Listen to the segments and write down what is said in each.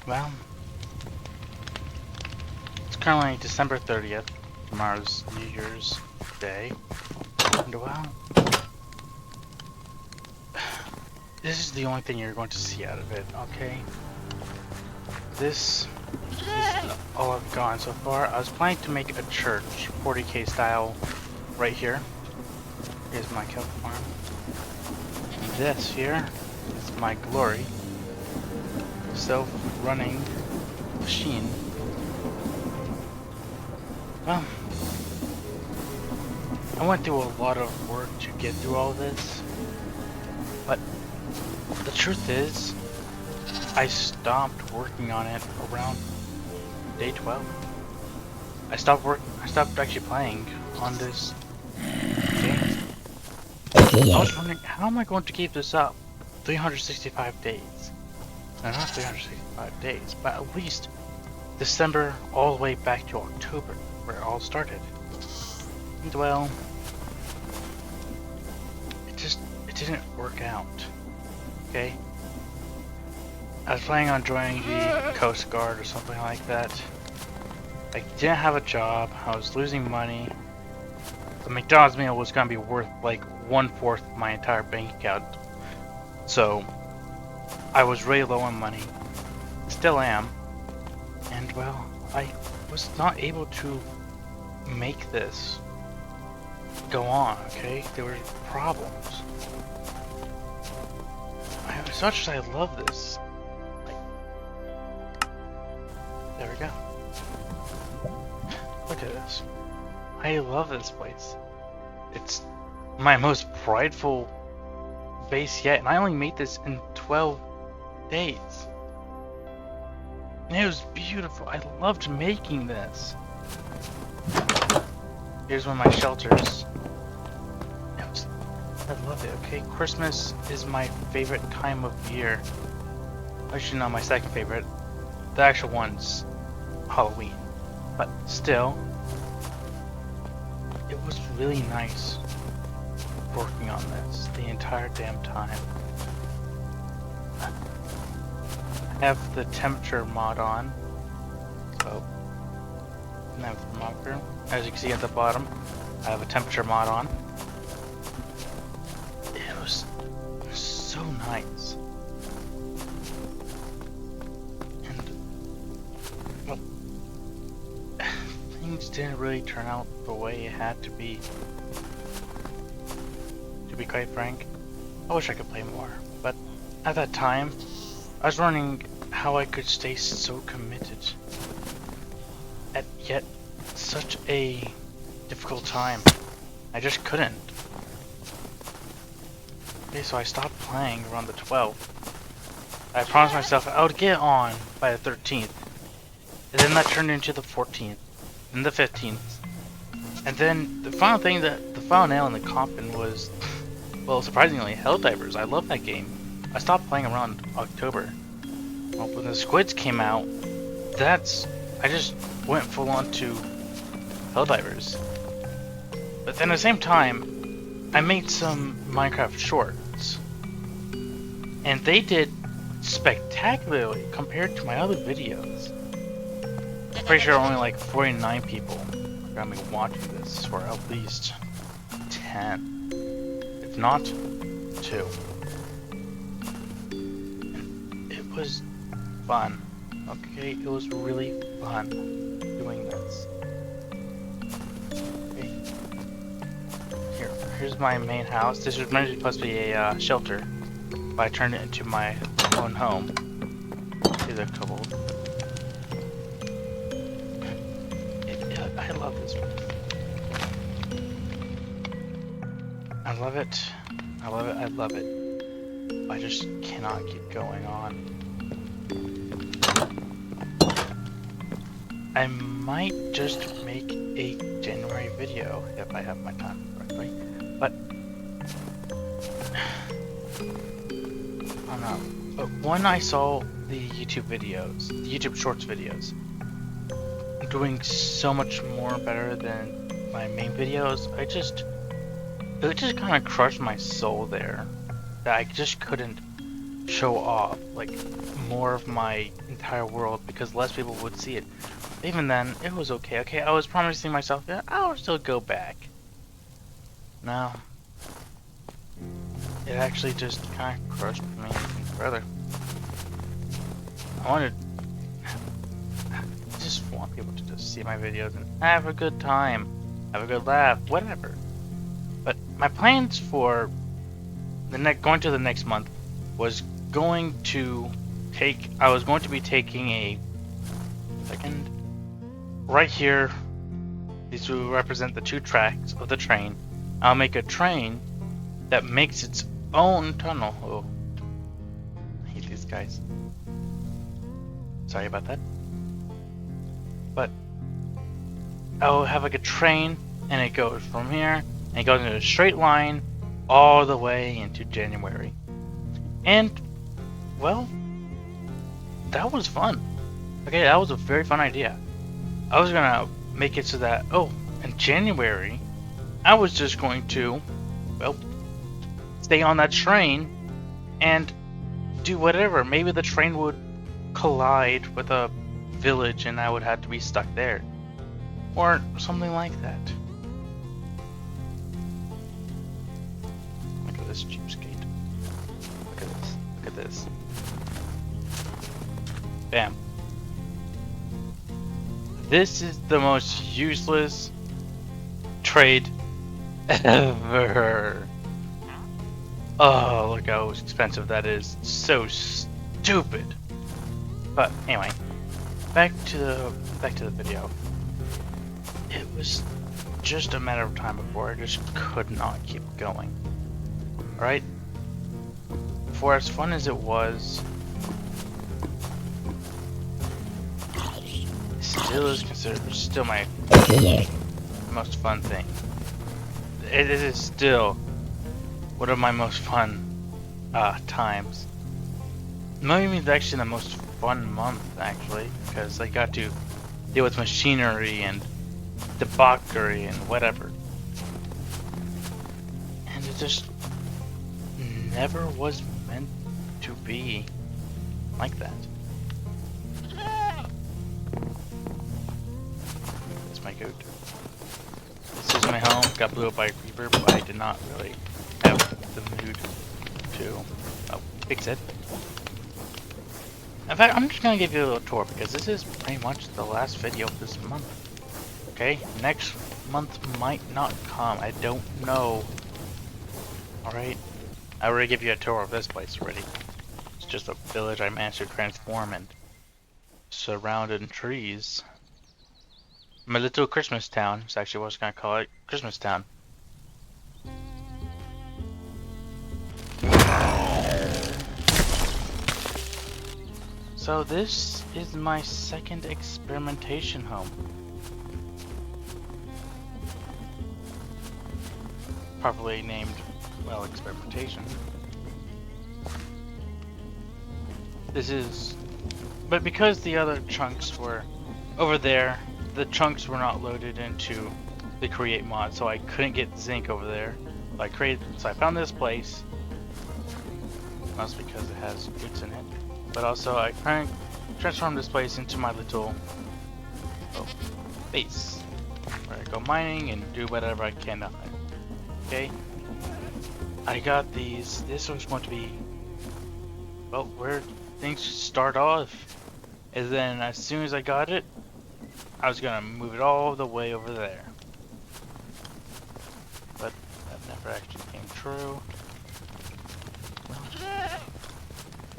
Well, it's currently December 30th. Tomorrow's New Year's Day. And well, this is the only thing you're going to see out of it, okay? This is all I've gotten so far. I was planning to make a church, 40K style, right here. Here's my kelp farm. And this here is my glory, self-running machine. Well, I went through a lot of work to get through all this, but the truth is, I stopped working on it around day 12. I stopped actually playing on this game. I was wondering, how am I going to keep this up 365 days? No, not 365 days, but at least December all the way back to October, where it all started. And well, it didn't work out, okay? I was planning on joining the Coast Guard or something like that. I didn't have a job, I was losing money. The McDonald's meal was gonna be worth like 1/4 of my entire bank account. So, I was really low on money. Still am. And well, I was not able to make this go on, okay? There were problems. As much as I love this, there we go. Look at this. I love this place. It's my most prideful base yet, and I only made this in 12 days. And it was beautiful. I loved making this. Here's one of my shelters. I love it, okay? Christmas is my favorite time of year. Actually, not my second favorite. The actual one's Halloween. But still, it was really nice working on this the entire damn time. I have the temperature mod on, so I have the marker. As you can see at the bottom, I have a temperature mod on. It was so nice. Things didn't really turn out the way it had to be. To be quite frank, I wish I could play more, but at that time, I was wondering how I could stay so committed at yet such a difficult time. I just couldn't. Okay, so I stopped playing around the 12th. I promised myself I would get on by the 13th, and then that turned into the 14th. And the 15th. And then the final thing, the final nail in the coffin was, well, surprisingly, Helldivers. I love that game. I stopped playing around October. Well, when the squids came out, I just went full on to Helldivers. But then at the same time, I made some Minecraft shorts. And they did spectacularly compared to my other videos. I'm pretty sure only like 49 people are gonna be watching this, or at least 10, if not 2. And it was fun, okay? It was really fun doing this. Okay. Here's my main house. This was meant to supposed to be a shelter, but I turned it into my own home. Here's a couple. I love this one. I love it. I love it. I love it. I just cannot keep going on. I might just make a January video if I have my time correctly, but I don't know. But when I saw the YouTube videos, the YouTube Shorts videos, doing so much more better than my main videos, it just kind of crushed my soul there. That I just couldn't show off like more of my entire world because less people would see it. Even then, it was okay. Okay, I was promising myself, yeah, I'll still go back. No, it actually just kind of crushed me even further. I just want people to just see my videos and have a good time, have a good laugh, whatever. But my plans for going to the next month was going to I was going to be taking a second right here. These will represent the 2 tracks of the train. I'll make a train that makes its own tunnel. Oh, I hate these guys. Sorry about that. But I'll have like a train, and it goes from here, and it goes in a straight line all the way into January. And, well, that was fun. Okay, that was a very fun idea. I was gonna make it so that, in January, I was just going to, well, stay on that train and do whatever. Maybe the train would collide with a village and I would have to be stuck there. Or something like that. Look at this cheapskate. Look at this. Look at this. Bam. This is the most useless trade ever. Oh, look how expensive that is. So stupid. But anyway, back to the video. It was just a matter of time before I just could not keep going. Alright? For as fun as it was, still is considered still my most fun thing. It is still one of my most fun times. Maybe it's actually the most fun month, actually, because I got to deal with machinery and debauchery and whatever. And it just never was meant to be like that. That's my goat. This is my home. Got blew up by a creeper, but I did not really have the mood to fix it. In fact, I'm just gonna give you a little tour because this is pretty much the last video of this month. Okay, next month might not come. I don't know. Alright, I already gave you a tour of this place already. It's just a village I managed to transform and surrounded in trees. My little Christmas town is actually what I was gonna call it. Christmas town. So this is my second experimentation home. Properly named, well, experimentation. This is, but because the other chunks were over there, the chunks were not loaded into the create mod, so I couldn't get zinc over there. So I found this place. That's because it has goods in it. But also I transformed this place into my little base, where I go mining and do whatever I can down there. Okay, I got these. This was going to be, well, where things start off. And then as soon as I got it, I was gonna move it all the way over there. But that never actually came true.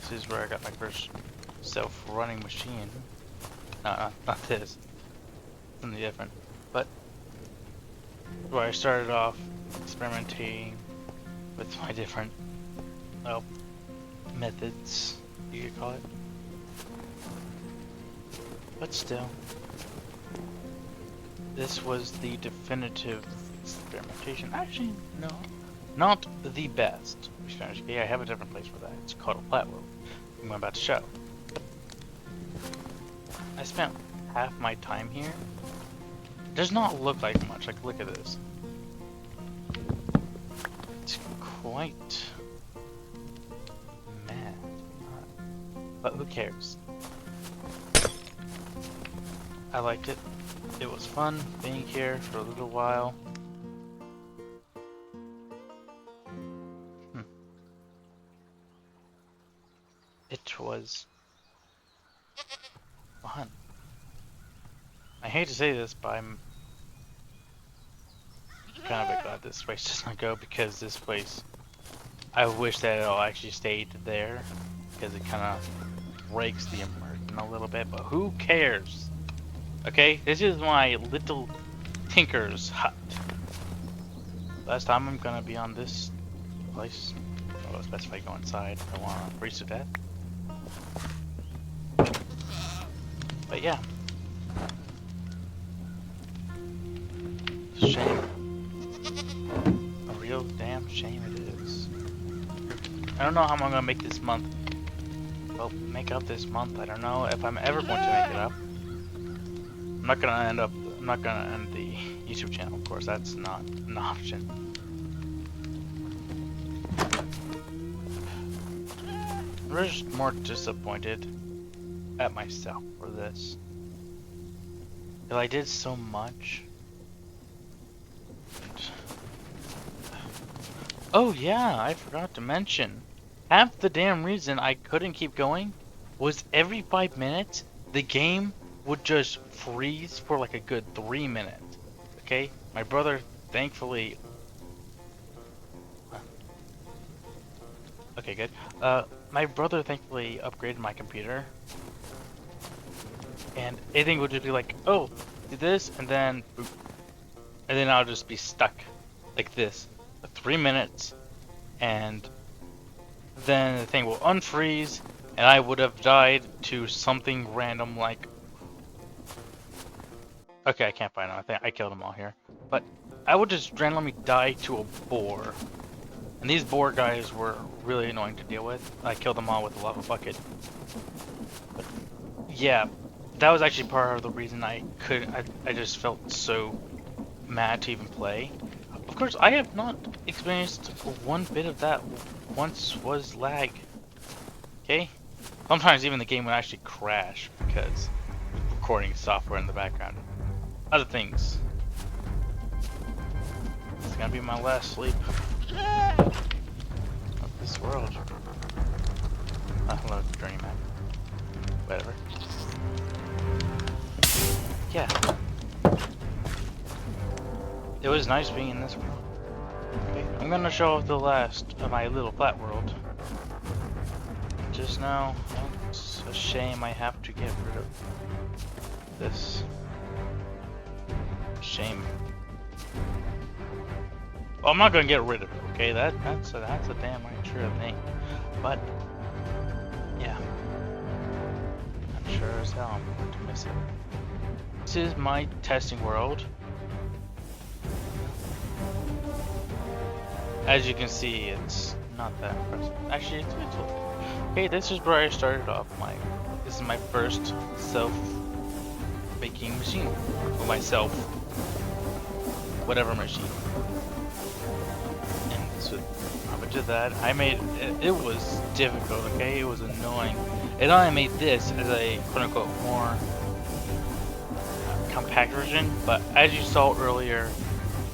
This is where I got my first self-running machine. No, not this. Something different. But where I started off experimenting with my different, well, methods, you could call it. But still, this was the definitive experimentation. Actually, no, not the best experimentation. Okay, I have a different place for that. It's called a flat world. I'm about to show. I spent half my time here. It does not look like much. Like, look at this. It's quite mad. But who cares? I liked it. It was fun being here for a little while. It was fun. I hate to say this, but I'm kind of a bit glad this place does not go, because this place, I wish that it all actually stayed there, because it kind of breaks the immersion a little bit, but who cares? Okay, this is my little tinker's hut. Last time I'm gonna be on this place. I'll specify go inside. I want to freeze to death. But yeah. Shame. A real damn shame it is. I don't know how I'm gonna make this month. Well, make up this month. I don't know if I'm ever going to make it up. I'm not gonna end the YouTube channel, of course. That's not an option. I'm just more disappointed at myself for this. Because I did so much. Oh yeah, I forgot to mention. Half the damn reason I couldn't keep going was every 5 minutes the game would just freeze for like a good 3 minutes. Okay? My brother thankfully... Okay, good. My brother thankfully upgraded my computer. And everything would just be like, oh, do this, and then boop. And then I'll just be stuck like this for 3 minutes, and then the thing will unfreeze, and I would have died to something random like... Okay, I can't find them. I think I killed them all here. But I would just randomly die to a boar. And these boar guys were really annoying to deal with. I killed them all with a lava bucket. But yeah, that was actually part of the reason I couldn't... I just felt so mad to even play. Of course, I have not experienced one bit of that once was lag. Okay? Sometimes even the game would actually crash because recording software in the background. Other things. It's gonna be my last sleep of this world. Hello, journey map. Whatever. Yeah. It was nice being in this world. Okay, I'm gonna show off the last of my little flat world. Just now, it's a shame I have to get rid of this. Shame. Well, I'm not gonna get rid of it, okay? That's a damn right sure thing. But yeah, I'm sure as hell I'm going to miss it. This is my testing world. As you can see, it's not that impressive. Actually, it's okay. This is where I started off. This is my first self-making machine for myself, whatever machine. And so I did that. I made it. It was difficult. Okay, it was annoying. And I made this as a quote-unquote more compact version. But as you saw earlier,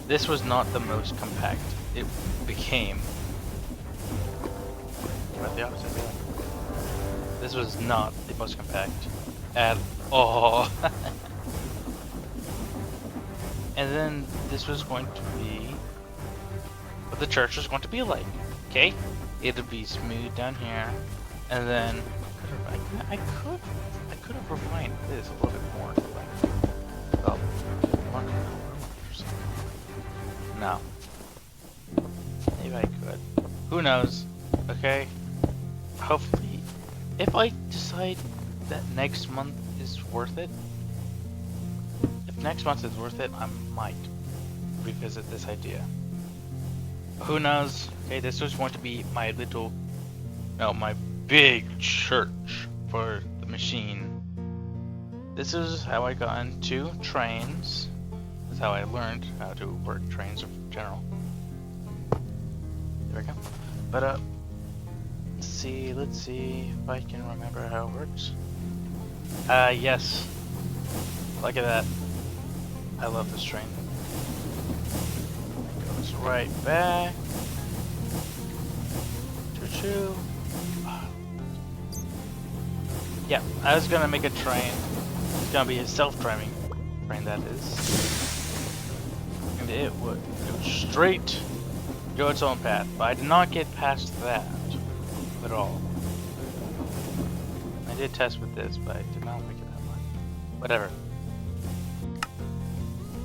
this was not the most compact. It became about the opposite. Really. This was not the most compact at all. And then this was going to be what the church was going to be like. Okay, it'll be smooth down here, and then I could have refined this a little bit more. Oh, no. Maybe I could. Who knows? Okay. Hopefully, if I decide that next month is worth it, if next month is worth it, I might revisit this idea. Who knows? Okay, this was going to be my my big church for the machine. This is how I got into trains. This is how I learned how to work trains in general. There we go. But let's see if I can remember how it works. Yes. Look at that. I love this train. It goes right back. Choo-choo. Yeah, I was gonna make a train. It's gonna be a self-driving train, that is. And it would go straight, go its own path. But I did not get past that at all. I did test with this, but I did not like it that much. Whatever.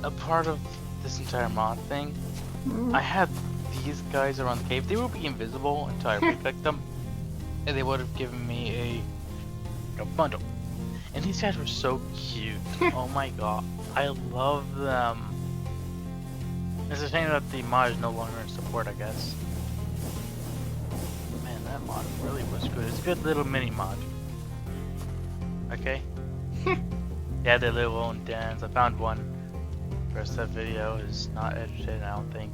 A part of this entire mod thing, I had these guys around the cave. They would be invisible until I re-clicked them, and they would have given me a bundle. And these guys were so cute. Oh my god, I love them. It's a shame that the mod is no longer in support, I guess. Man, that mod really was good. It's a good little mini mod. Okay? They had their little own dens. I found one. The rest of that video is not edited, I don't think.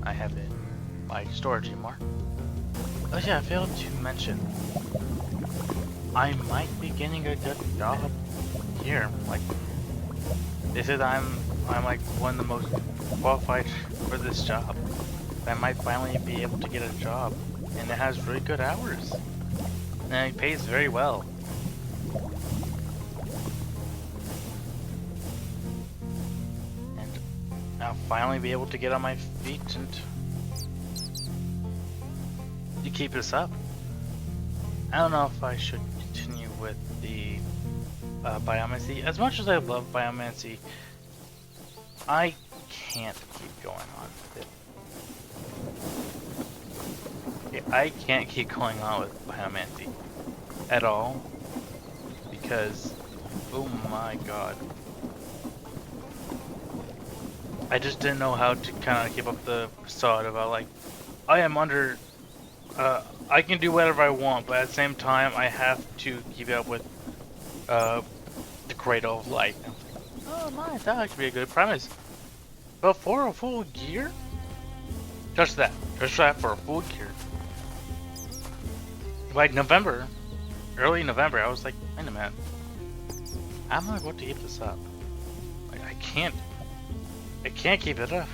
I have it in my storage anymore. Oh yeah, I failed to mention, I might be getting a good job here. Like, they said I'm like one of the most qualified for this job. I might finally be able to get a job, and it has really good hours, and it pays very well. And I'll finally be able to get on my feet and to keep this up. I don't know if I should continue with the biomancy. As much as I love biomancy, I can't keep going on with it. Okay, I can't keep going on with biomancy at all, because, oh my god, I just didn't know how to kind of keep up the facade about, like, I am under, I can do whatever I want, but at the same time, I have to keep up with the Cradle of Light. Oh, nice, that could be a good premise. But for a full year? Just that for a full year. By November, early November, I was like, wait a minute, how am I going to keep this up? Like, I can't keep it up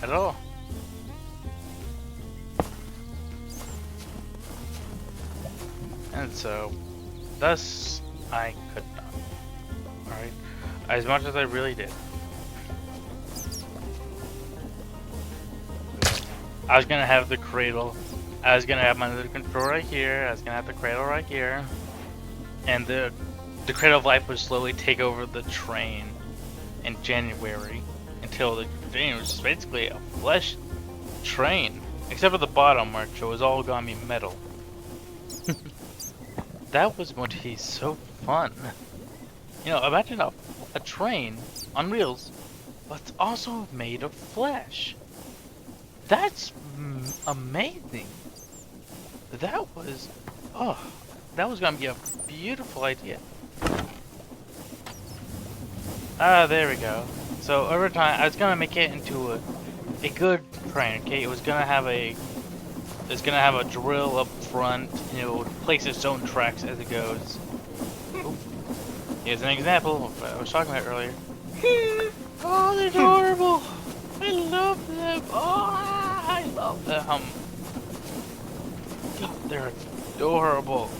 at all. And so, thus, I could not. Alright? As much as I really did. I was gonna have the cradle. I was gonna have my little control right here. I was gonna have the cradle right here. And the Cradle of Life would slowly take over the train in January until the train was basically a flesh train. Except for the bottom, which was all gonna be metal. That was going to be so fun. You know, imagine a train on wheels, but it's also made of flesh. That's amazing. That was gonna be a beautiful idea. Ah, there we go. So over time, I was gonna make it into a good train. Okay, it's gonna have a drill up front, and it will place its own tracks as it goes. Ooh. Here's an example of what I was talking about earlier. Oh, they're adorable! I love them! Oh, I love them! God, they're adorable!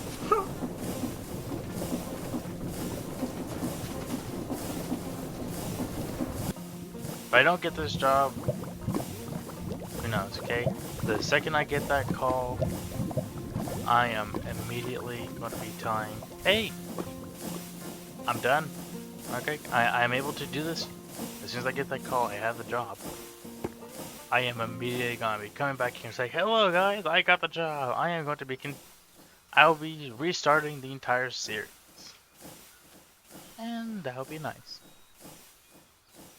If I don't get this job, who knows, okay? The second I get that call, I am immediately going to be telling, hey, I'm done. Okay, I am able to do this. As soon as I get that call, I have the job. I am immediately going to be coming back here and say, hello guys, I got the job. I am going to be, I will be restarting the entire series. And that would be nice.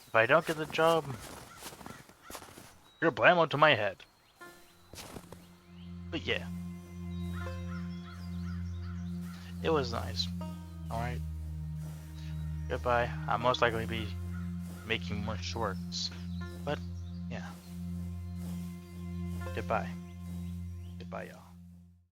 If I don't get the job, you're blammo to my head. But yeah. It was nice. Alright. Goodbye. I'll most likely be making more shorts. But, yeah. Goodbye. Goodbye, y'all.